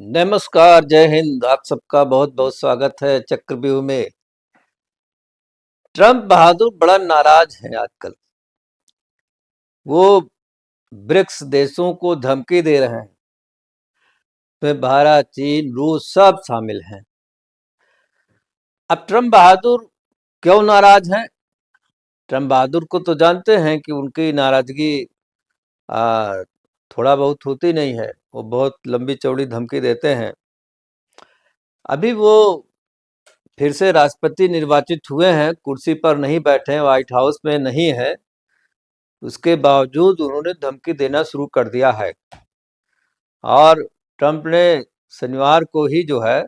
नमस्कार, जय हिंद। आप सबका बहुत बहुत स्वागत है चक्रव्यूह में। ट्रंप बहादुर बड़ा नाराज है आजकल। वो ब्रिक्स देशों को धमकी दे रहे हैं। इसमें भारत, चीन, रूस सब शामिल हैं। अब ट्रंप बहादुर क्यों नाराज हैं? ट्रंप बहादुर को तो जानते हैं कि उनकी नाराजगी आ, थोड़ा बहुत होती नहीं है। वो बहुत लंबी चौड़ी धमकी देते हैं। अभी वो फिर से राष्ट्रपति निर्वाचित हुए हैं, कुर्सी पर नहीं बैठे हैं, व्हाइट हाउस में नहीं है। उसके बावजूद उन्होंने धमकी देना शुरू कर दिया है। और ट्रंप ने शनिवार को ही जो है,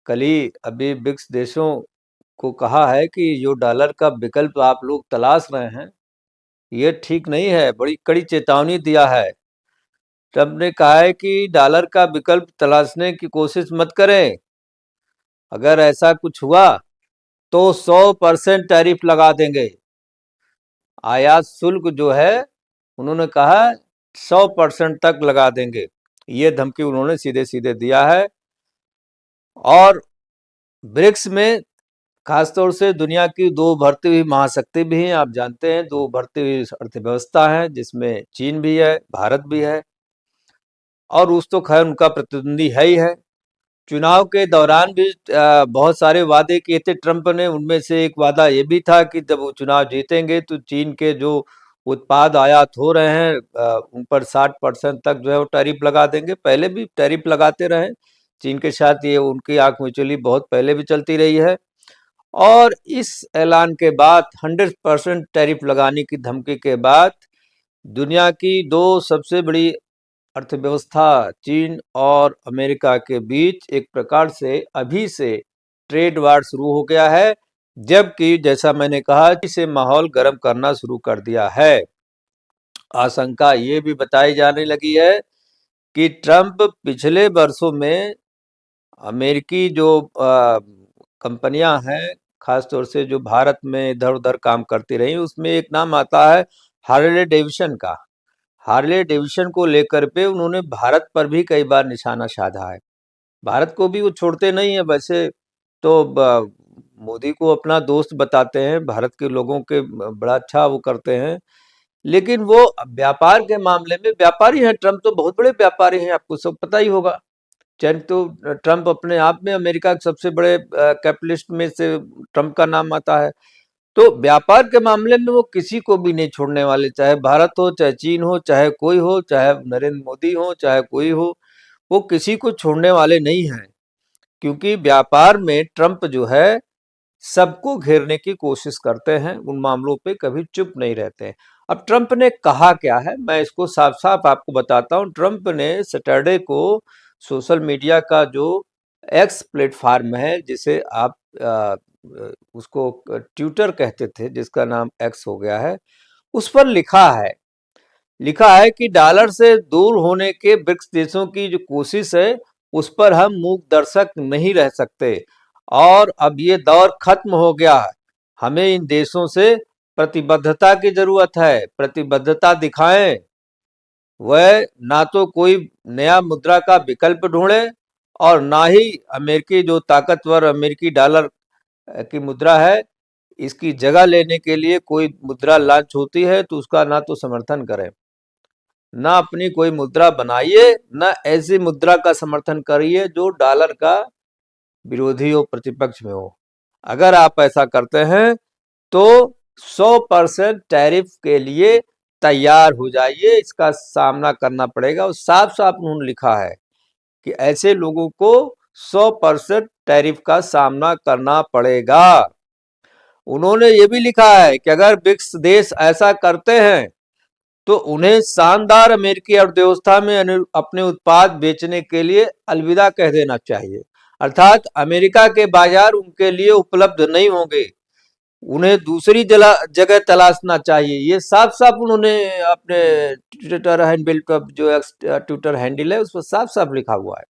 कल ही अभी ब्रिक्स देशों को कहा है कि जो डॉलर का विकल्प आप लोग तलाश रहे हैं, ये ठीक नहीं है। बड़ी कड़ी चेतावनी दिया है। ट्रंप ने कहा है कि डॉलर का विकल्प तलाशने की कोशिश मत करें। अगर ऐसा कुछ हुआ तो 100% टैरिफ लगा देंगे। आयात शुल्क जो है, उन्होंने कहा 100% तक लगा देंगे। ये धमकी उन्होंने सीधे सीधे दिया है। और ब्रिक्स में खासतौर से दुनिया की दो उभरती हुई महाशक्ति भी हैं। आप जानते हैं, दो उभरती हुई अर्थव्यवस्था है, जिसमें चीन भी है, भारत भी है, और रूस तो खैर उनका प्रतिद्वंदी है ही है। चुनाव के दौरान भी बहुत सारे वादे किए थे ट्रंप ने। उनमें से एक वादा ये भी था कि जब वो चुनाव जीतेंगे तो चीन के जो उत्पाद आयात हो रहे हैं, उन पर 60% तक जो है वो टैरिफ लगा देंगे। पहले भी टैरिफ लगाते रहे चीन के साथ, ये उनकी आंख मिचौली बहुत पहले भी चलती रही है। और इस ऐलान के बाद 100% टैरिफ लगाने की धमकी के बाद दुनिया की दो सबसे बड़ी अर्थव्यवस्था चीन और अमेरिका के बीच एक प्रकार से अभी से ट्रेड वार शुरू हो गया है। जबकि जैसा मैंने कहा, इसे माहौल गर्म करना शुरू कर दिया है। आशंका ये भी बताई जाने लगी है कि ट्रंप पिछले वर्षों में अमेरिकी जो कंपनियां हैं, खासतौर से जो भारत में इधर उधर काम करती रही, उसमें एक नाम आता है हार्ले डेविडसन का। हार्ले डेविडसन को लेकर पे उन्होंने भारत पर भी कई बार निशाना साधा है। भारत को भी वो छोड़ते नहीं है। वैसे तो मोदी को अपना दोस्त बताते हैं, भारत के लोगों के बड़ा अच्छा वो करते हैं, लेकिन वो व्यापार के मामले में व्यापारी हैं। ट्रंप तो बहुत बड़े व्यापारी हैं, आपको सब पता ही होगा। चाहे तो ट्रंप अपने आप में अमेरिका के सबसे बड़े कैपिटलिस्ट में से ट्रंप का नाम आता है। तो व्यापार के मामले में वो किसी को भी नहीं छोड़ने वाले, चाहे भारत हो, चाहे चीन हो, चाहे कोई हो, चाहे नरेंद्र मोदी हो, चाहे कोई हो, वो किसी को छोड़ने वाले नहीं हैं। क्योंकि व्यापार में ट्रंप जो है सबको घेरने की कोशिश करते हैं, उन मामलों पे कभी चुप नहीं रहते हैं। अब ट्रंप ने कहा क्या है, मैं इसको साफ साफ आपको बताता हूँ। ट्रंप ने सैटरडे को सोशल मीडिया का जो एक्स प्लेटफॉर्म है, जिसे आप उसको ट्विटर कहते थे, जिसका नाम एक्स हो गया है, उस पर लिखा है कि डॉलर से दूर होने के ब्रिक्स देशों की जो कोशिश है, उस पर हम मूक दर्शक नहीं रह सकते। और अब ये दौर खत्म हो गया है। हमें इन देशों से प्रतिबद्धता की जरूरत है। प्रतिबद्धता दिखाएं। वह ना तो कोई नया मुद्रा का विकल्प ढूंढे, और ना ही अमेरिकी जो ताकतवर अमेरिकी डॉलर की मुद्रा है, इसकी जगह लेने के लिए कोई मुद्रा लॉन्च होती है तो उसका ना तो समर्थन करें, ना अपनी कोई मुद्रा बनाइए, ना ऐसी मुद्रा का समर्थन करिए जो डॉलर का विरोधी हो, प्रतिपक्ष में हो। अगर आप ऐसा करते हैं तो 100% टैरिफ के लिए तैयार हो जाइए। इसका सामना करना पड़ेगा। और साफ साफ उन्होंने लिखा है कि ऐसे लोगों को 100% टैरिफ का सामना करना पड़ेगा। उन्होंने ये भी लिखा है कि अगर ब्रिक्स देश ऐसा करते हैं तो उन्हें शानदार अमेरिकी अर्थव्यवस्था में अपने उत्पाद बेचने के लिए अलविदा कह देना चाहिए। अर्थात अमेरिका के बाजार उनके लिए उपलब्ध नहीं होंगे, उन्हें दूसरी जगह तलाशना चाहिए। ये साफ साफ उन्होंने अपने ट्विटर हैंडल पर, जो ट्विटर हैंडल है, उस पर साफ साफ लिखा हुआ है।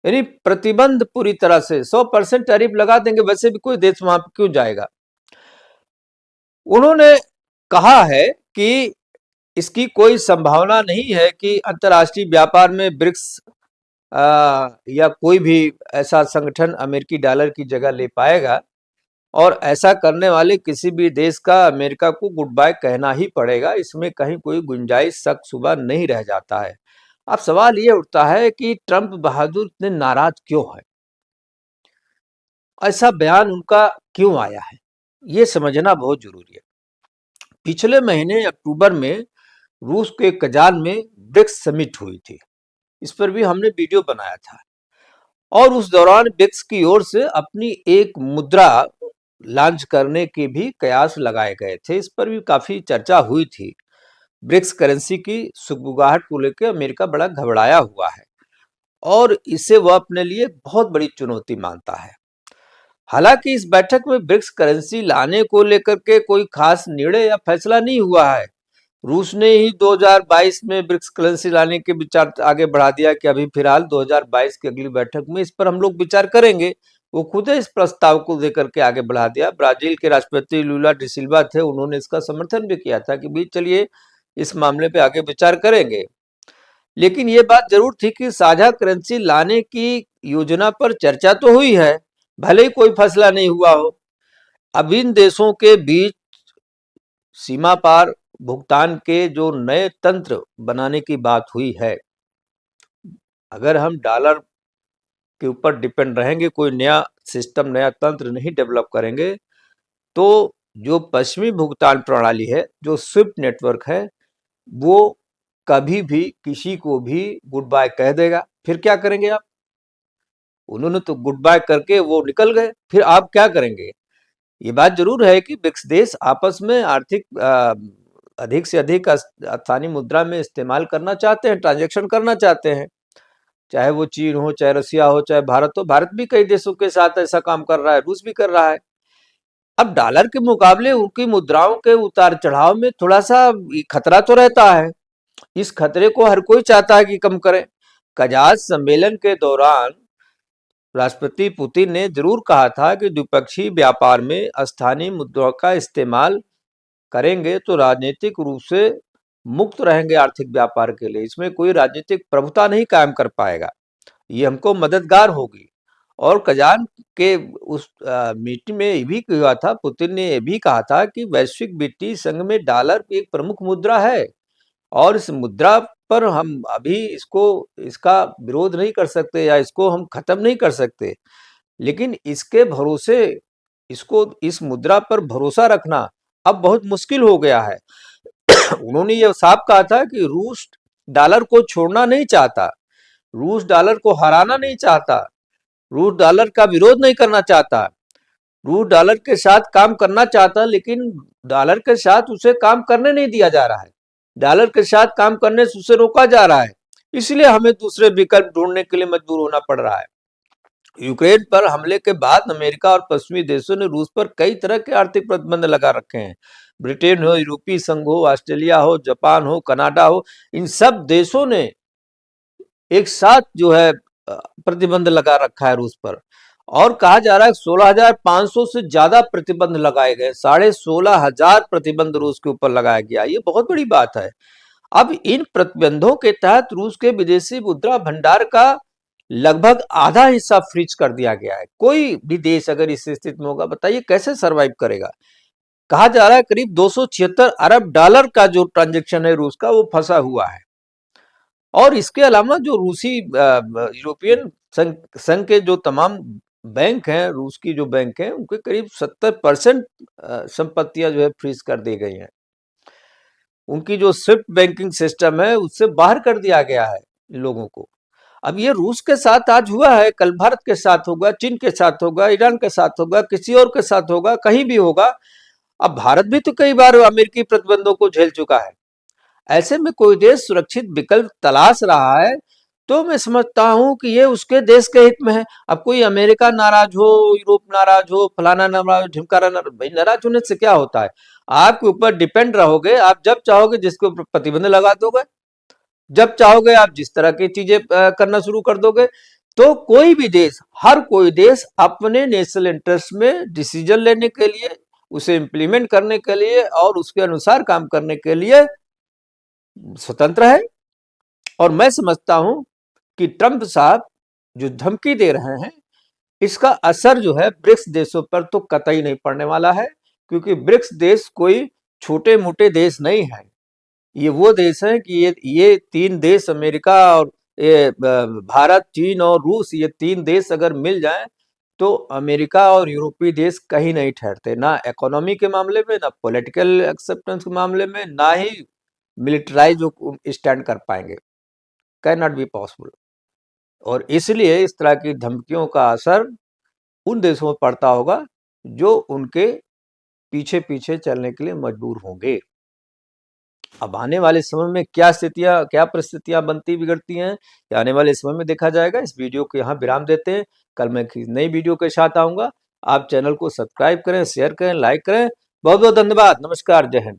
यानी प्रतिबंध पूरी तरह से 100% टैरिफ लगा देंगे। वैसे भी कोई देश वहां क्यों जाएगा। उन्होंने कहा है कि इसकी कोई संभावना नहीं है कि अंतर्राष्ट्रीय व्यापार में ब्रिक्स या कोई भी ऐसा संगठन अमेरिकी डॉलर की जगह ले पाएगा, और ऐसा करने वाले किसी भी देश का अमेरिका को गुड बाय कहना ही पड़ेगा। इसमें कहीं कोई गुंजाइश शक शुबा नहीं रह जाता है। अब सवाल ये उठता है कि ट्रंप बहादुर इतने नाराज क्यों है, ऐसा बयान उनका क्यों आया है, ये समझना बहुत जरूरी है। पिछले महीने अक्टूबर में रूस के कजान में ब्रिक्स समिट हुई थी, इस पर भी हमने वीडियो बनाया था, और उस दौरान ब्रिक्स की ओर से अपनी एक मुद्रा लॉन्च करने के भी कयास लगाए गए थे। इस पर भी काफी चर्चा हुई थी। ब्रिक्स करेंसी की सुगबुगाहट को लेकर अमेरिका बड़ा घबराया हुआ है और इसे वह अपने लिए बहुत बड़ी चुनौती मानता है। हालांकि इस बैठक में ब्रिक्स करेंसी लाने को लेकर के कोई खास निर्णय या फैसला नहीं हुआ है। रूस ने ही 2022 में ब्रिक्स करेंसी लाने के विचार आगे बढ़ा दिया कि अभी फिलहाल 2022 की अगली बैठक में इस पर हम लोग विचार करेंगे। वो खुद इस प्रस्ताव को लेकर के आगे बढ़ा दिया। ब्राजील के राष्ट्रपति लूला डी सिल्वा थे, उन्होंने इसका समर्थन भी किया था कि भी चलिए इस मामले पे आगे विचार करेंगे। लेकिन ये बात जरूर थी कि साझा करेंसी लाने की योजना पर चर्चा तो हुई है, भले ही कोई फैसला नहीं हुआ हो। अब इन देशों के बीच सीमा पार भुगतान के जो नए तंत्र बनाने की बात हुई है, अगर हम डॉलर के ऊपर डिपेंड रहेंगे, कोई नया सिस्टम नया तंत्र नहीं डेवलप करेंगे, तो जो पश्चिमी भुगतान प्रणाली है, जो स्विफ्ट नेटवर्क है, वो कभी भी किसी को भी गुड बाय कह देगा। फिर क्या करेंगे आप? उन्होंने तो गुड बाय करके वो निकल गए, फिर आप क्या करेंगे? ये बात जरूर है कि ब्रिक्स देश आपस में आर्थिक अधिक से अधिक स्थानीय मुद्रा में इस्तेमाल करना चाहते हैं, ट्रांजैक्शन करना चाहते हैं, चाहे वो चीन हो, चाहे रसिया हो, चाहे भारत हो। भारत भी कई देशों के साथ ऐसा काम कर रहा है, रूस भी कर रहा है। अब डॉलर के मुकाबले उनकी मुद्राओं के उतार चढ़ाव में थोड़ा सा खतरा तो रहता है। इस खतरे को हर कोई चाहता है कि कम करें। कजास सम्मेलन के दौरान राष्ट्रपति पुतिन ने जरूर कहा था कि द्विपक्षीय व्यापार में स्थानीय मुद्रा का इस्तेमाल करेंगे तो राजनीतिक रूप से मुक्त रहेंगे आर्थिक व्यापार के लिए। इसमें कोई राजनीतिक प्रभुता नहीं कायम कर पाएगा, ये हमको मददगार होगी। और कजान के उस मीटिंग में ये भी कहा था, पुतिन ने ये भी कहा था कि वैश्विक वित्तीय संघ में डॉलर एक प्रमुख मुद्रा है और इस मुद्रा पर हम अभी इसका विरोध नहीं कर सकते या इसको हम खत्म नहीं कर सकते, लेकिन इसके भरोसे इस मुद्रा पर भरोसा रखना अब बहुत मुश्किल हो गया है। उन्होंने ये साफ कहा था कि रूस डॉलर को छोड़ना नहीं चाहता, रूस डॉलर को हराना नहीं चाहता, रूस डॉलर का विरोध नहीं करना चाहता, रूस डॉलर के साथ काम करना चाहता, लेकिन डॉलर के साथ उसे काम करने नहीं दिया जा रहा है, डॉलर के साथ काम करने से उसे रोका जा रहा है। इसलिए हमें दूसरे विकल्प ढूंढने के लिए मजबूर होना पड़ रहा है। यूक्रेन पर हमले के बाद अमेरिका और पश्चिमी देशों ने रूस पर कई तरह के आर्थिक प्रतिबंध लगा रखे हैं। ब्रिटेन हो, यूरोपीय संघ हो, ऑस्ट्रेलिया हो, जापान हो, कनाडा हो, इन सब देशों ने एक साथ जो है प्रतिबंध लगा रखा है रूस पर। और कहा जा रहा है 16,500 से ज्यादा प्रतिबंध लगाए गए, 16,500 प्रतिबंध रूस के ऊपर लगाया गया। ये बहुत बड़ी बात है। अब इन प्रतिबंधों के तहत रूस के विदेशी मुद्रा भंडार का लगभग आधा हिस्सा फ्रीज कर दिया गया है। कोई भी देश अगर इस स्थिति में होगा, बताइए कैसे सरवाइव करेगा। कहा जा रहा है करीब 276 अरब डॉलर का जो ट्रांजैक्शन है रूस का, वो फंसा हुआ है। और इसके अलावा जो रूसी यूरोपियन संघ के जो तमाम बैंक हैं, रूस की जो बैंक हैं, उनके करीब 70% संपत्तियां जो है फ्रीज कर दी गई हैं। उनकी जो स्विफ्ट बैंकिंग सिस्टम है उससे बाहर कर दिया गया है इन लोगों को। अब ये रूस के साथ आज हुआ है, कल भारत के साथ होगा, चीन के साथ होगा, ईरान के साथ होगा, किसी और के साथ होगा, कहीं भी होगा। अब भारत भी तो कई बार अमेरिकी प्रतिबंधों को झेल चुका है। ऐसे में कोई देश सुरक्षित विकल्प तलाश रहा है तो मैं समझता हूं कि ये उसके देश के हित में है। अब कोई अमेरिका नाराज हो, यूरोप नाराज हो, फलाना नाराज, ढिमकारा नाराज, भाई नाराज होने से क्या होता है? आपके ऊपर डिपेंड रहोगे, आप जब चाहोगे जिसके ऊपर प्रतिबंध लगा दोगे, जब चाहोगे आप जिस तरह की चीजें करना शुरू कर दोगे। तो कोई भी देश, हर कोई देश अपने नेशनल इंटरेस्ट में डिसीजन लेने के लिए, उसे इंप्लीमेंट करने के लिए और उसके अनुसार काम करने के लिए स्वतंत्र है। और मैं समझता हूं कि ट्रंप साहब जो धमकी दे रहे हैं, इसका असर जो है ब्रिक्स देशों पर तो कतई नहीं पड़ने वाला है, क्योंकि ब्रिक्स देश कोई छोटे मोटे देश नहीं है। ये वो देश है कि ये 3 देश, अमेरिका और भारत, चीन और रूस, ये 3 देश अगर मिल जाएं तो अमेरिका और यूरोपीय देश कहीं नहीं ठहरते, ना इकोनॉमी के मामले में, ना पॉलिटिकल एक्सेप्टेंस के मामले में, ना ही मिलिटराइज स्टैंड कर पाएंगे। Can not be possible. और इसलिए इस तरह की धमकियों का असर उन देशों में पड़ता होगा जो उनके पीछे पीछे चलने के लिए मजबूर होंगे। अब आने वाले समय में क्या परिस्थितियां बनती बिगड़ती हैं, ये आने वाले समय में देखा जाएगा। इस वीडियो को यहाँ विराम देते हैं। कल मैं एक नई वीडियो के साथ आऊंगा। आप चैनल को सब्सक्राइब करें, शेयर करें, लाइक करें। बहुत बहुत धन्यवाद। नमस्कार, जय हिंद।